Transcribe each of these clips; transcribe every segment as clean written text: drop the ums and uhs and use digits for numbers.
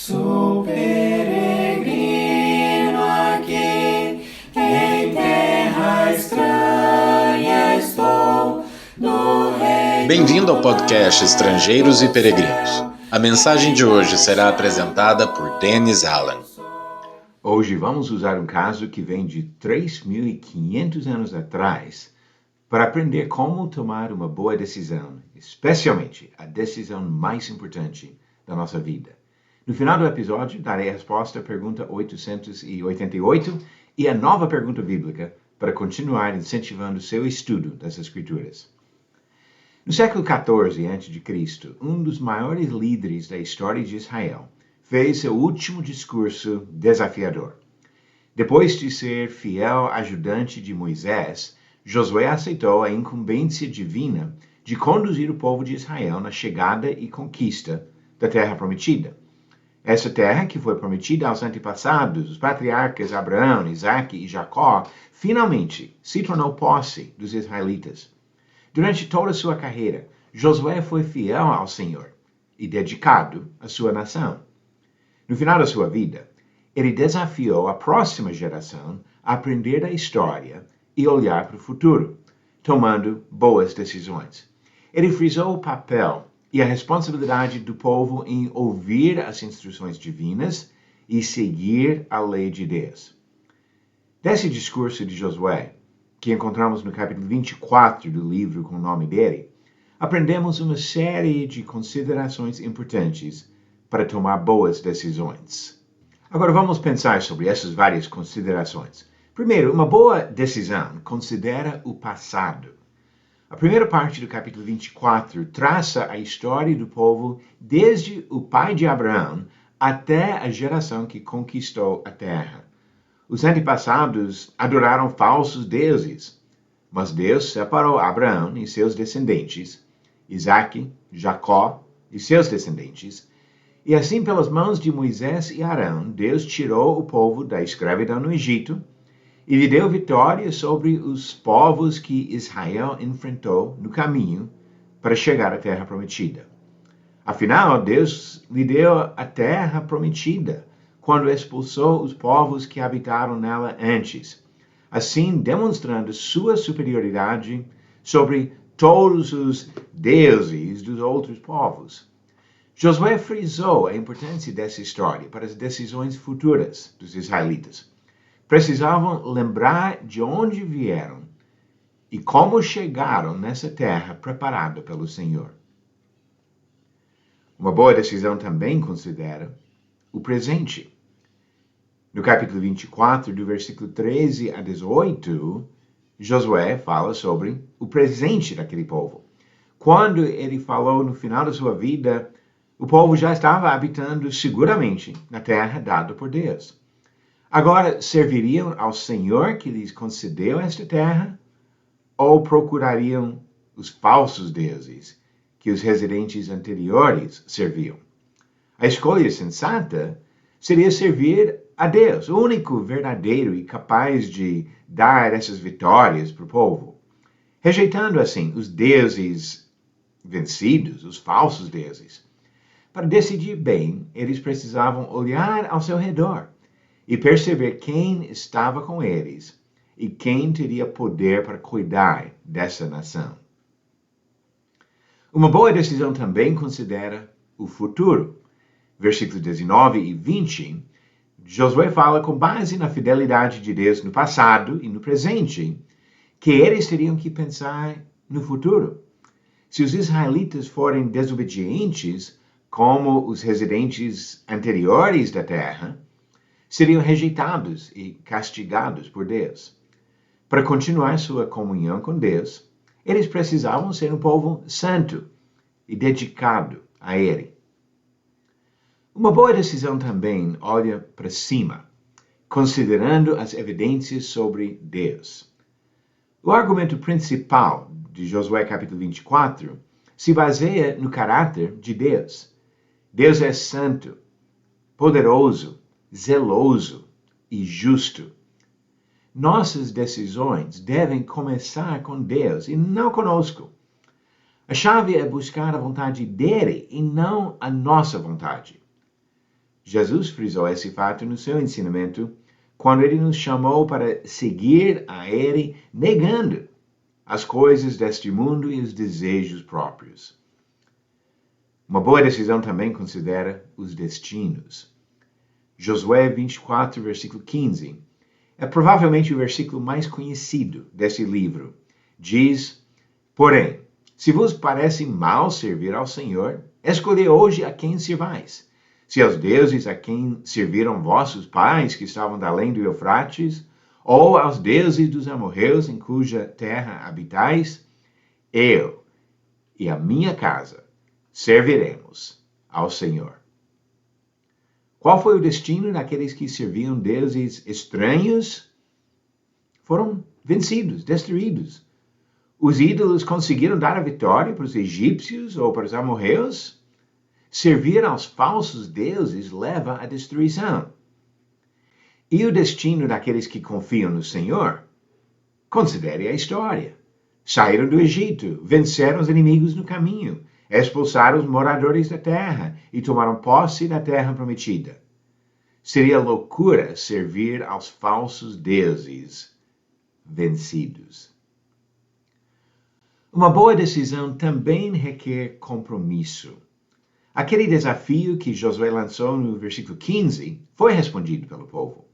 Sou peregrino aqui, em terra estranha estou, no reino. Bem-vindo ao podcast Estrangeiros e Peregrinos. A mensagem de hoje será apresentada por Dennis Allen. Hoje vamos usar um caso que vem de 3.500 anos atrás para aprender como tomar uma boa decisão, especialmente a decisão mais importante da nossa vida. No final do episódio, darei a resposta à pergunta 888 e a nova pergunta bíblica para continuar incentivando seu estudo das Escrituras. No século XIV a.C., um dos maiores líderes da história de Israel fez seu último discurso desafiador. Depois de ser fiel ajudante de Moisés, Josué aceitou a incumbência divina de conduzir o povo de Israel na chegada e conquista da Terra Prometida. Essa terra, que foi prometida aos antepassados, os patriarcas Abraão, Isaque e Jacó, finalmente se tornou posse dos israelitas. Durante toda a sua carreira, Josué foi fiel ao Senhor e dedicado à sua nação. No final da sua vida, ele desafiou a próxima geração a aprender da história e olhar para o futuro, tomando boas decisões. Ele frisou o papel e a responsabilidade do povo em ouvir as instruções divinas e seguir a lei de Deus. Desse discurso de Josué, que encontramos no capítulo 24 do livro com o nome dele, aprendemos uma série de considerações importantes para tomar boas decisões. Agora vamos pensar sobre essas várias considerações. Primeiro, uma boa decisão considera o passado. A primeira parte do capítulo 24 traça a história do povo desde o pai de Abraão até a geração que conquistou a terra. Os antepassados adoraram falsos deuses, mas Deus separou Abraão e seus descendentes, Isaque, Jacó e seus descendentes, e assim pelas mãos de Moisés e Arão, Deus tirou o povo da escravidão no Egito e lhe deu vitória sobre os povos que Israel enfrentou no caminho para chegar à Terra Prometida. Afinal, Deus lhe deu a Terra Prometida quando expulsou os povos que habitaram nela antes, assim demonstrando sua superioridade sobre todos os deuses dos outros povos. Josué frisou a importância dessa história para as decisões futuras dos israelitas. Precisavam lembrar de onde vieram e como chegaram nessa terra preparada pelo Senhor. Uma boa decisão também considera o presente. No capítulo 24, do versículo 13 a 18, Josué fala sobre o presente daquele povo. Quando ele falou no final da sua vida, o povo já estava habitando seguramente na terra dada por Deus. Agora, serviriam ao Senhor que lhes concedeu esta terra ou procurariam os falsos deuses que os residentes anteriores serviam? A escolha sensata seria servir a Deus, o único verdadeiro e capaz de dar essas vitórias para o povo, rejeitando assim os deuses vencidos, os falsos deuses. Para decidir bem, eles precisavam olhar ao seu redor e perceber quem estava com eles e quem teria poder para cuidar dessa nação. Uma boa decisão também considera o futuro. Versículos 19 e 20, Josué fala com base na fidelidade de Deus no passado e no presente, que eles teriam que pensar no futuro. Se os israelitas forem desobedientes, como os residentes anteriores da terra, seriam rejeitados e castigados por Deus. Para continuar sua comunhão com Deus, eles precisavam ser um povo santo e dedicado a Ele. Uma boa decisão também olha para cima, considerando as evidências sobre Deus. O argumento principal de Josué capítulo 24 se baseia no caráter de Deus. Deus é santo, poderoso, zeloso e justo. Nossas decisões devem começar com Deus e não conosco. A chave é buscar a vontade dele e não a nossa vontade. Jesus frisou esse fato no seu ensinamento quando ele nos chamou para seguir a ele negando as coisas deste mundo e os desejos próprios. Uma boa decisão também considera os destinos. Josué 24, versículo 15, é provavelmente o versículo mais conhecido desse livro. Diz, porém, se vos parece mal servir ao Senhor, escolhei hoje a quem servais. Se aos deuses a quem serviram vossos pais, que estavam da além do Eufrates, ou aos deuses dos amorreus em cuja terra habitais, eu e a minha casa serviremos ao Senhor. Qual foi o destino daqueles que serviam deuses estranhos? Foram vencidos, destruídos. Os ídolos conseguiram dar a vitória para os egípcios ou para os amorreus? Servir aos falsos deuses leva à destruição. E o destino daqueles que confiam no Senhor? Considere a história. Saíram do Egito, venceram os inimigos no caminho, expulsaram os moradores da terra e tomaram posse da terra prometida. Seria loucura servir aos falsos deuses vencidos. Uma boa decisão também requer compromisso. Aquele desafio que Josué lançou no versículo 15 foi respondido pelo povo.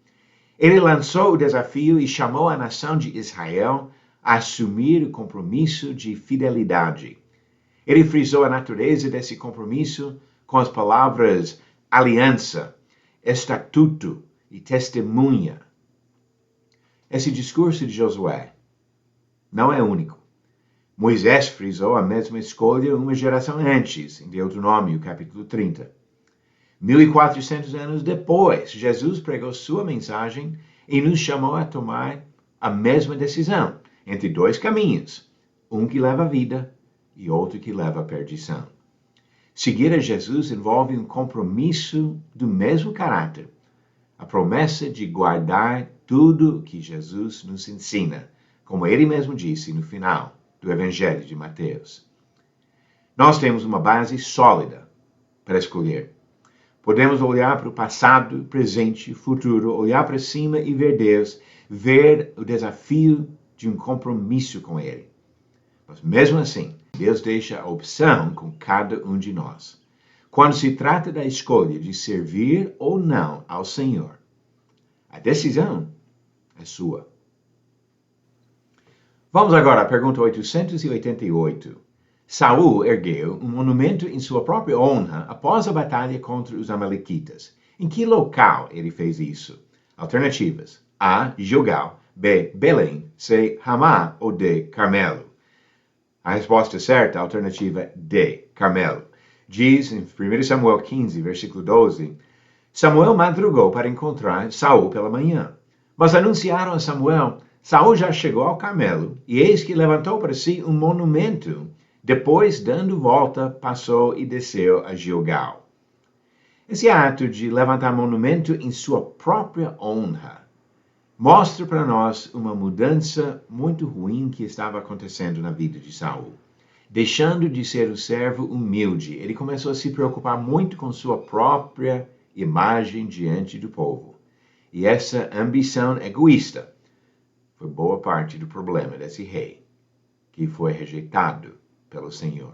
Ele lançou o desafio e chamou a nação de Israel a assumir o compromisso de fidelidade. Ele frisou a natureza desse compromisso com as palavras aliança, estatuto e testemunha. Esse discurso de Josué não é único. Moisés frisou a mesma escolha uma geração antes, em Deuteronômio, capítulo 30. 1400 anos depois, Jesus pregou sua mensagem e nos chamou a tomar a mesma decisão entre dois caminhos, um que leva à vida e outro que leva à perdição. Seguir a Jesus envolve um compromisso do mesmo caráter, a promessa de guardar tudo o que Jesus nos ensina, como ele mesmo disse no final do Evangelho de Mateus. Nós temos uma base sólida para escolher. Podemos olhar para o passado, presente e futuro, olhar para cima e ver Deus, ver o desafio de um compromisso com Ele. Mas mesmo assim, Deus deixa a opção com cada um de nós. Quando se trata da escolha de servir ou não ao Senhor, a decisão é sua. Vamos agora à pergunta 888. Saul ergueu um monumento em sua própria honra após a batalha contra os amalequitas. Em que local ele fez isso? Alternativas: A. Gilgal, B. Belém, C. Ramá ou D. Carmelo. A resposta certa, a alternativa D. Carmelo. Diz em 1 Samuel 15, versículo 12, Samuel madrugou para encontrar Saul pela manhã. Mas anunciaram a Samuel, Saul já chegou ao Carmelo, e eis que levantou para si um monumento. Depois, dando volta, passou e desceu a Gilgal. Esse ato de levantar monumento em sua própria honra mostra para nós uma mudança muito ruim que estava acontecendo na vida de Saul. Deixando de ser um servo humilde, ele começou a se preocupar muito com sua própria imagem diante do povo. E essa ambição egoísta foi boa parte do problema desse rei, que foi rejeitado pelo Senhor.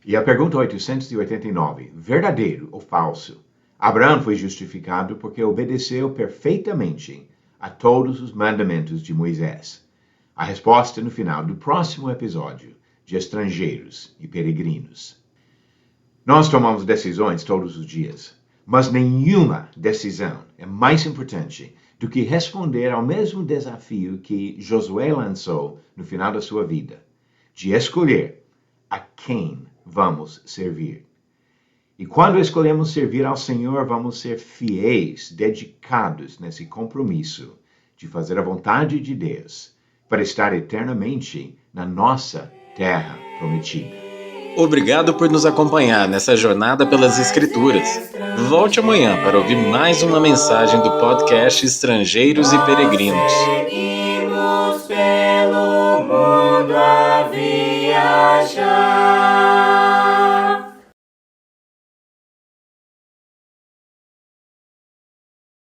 E a pergunta 889, verdadeiro ou falso? Abraão foi justificado porque obedeceu perfeitamente a todos os mandamentos de Moisés. A resposta no final do próximo episódio de Estrangeiros e Peregrinos. Nós tomamos decisões todos os dias, mas nenhuma decisão é mais importante do que responder ao mesmo desafio que Josué lançou no final da sua vida, de escolher a quem vamos servir. E quando escolhemos servir ao Senhor, vamos ser fiéis, dedicados nesse compromisso de fazer a vontade de Deus, para estar eternamente na nossa terra prometida. Obrigado por nos acompanhar nessa jornada pelas Escrituras. Volte amanhã para ouvir mais uma mensagem do podcast Estrangeiros e Peregrinos. Seguimos pelo mundo a viajar.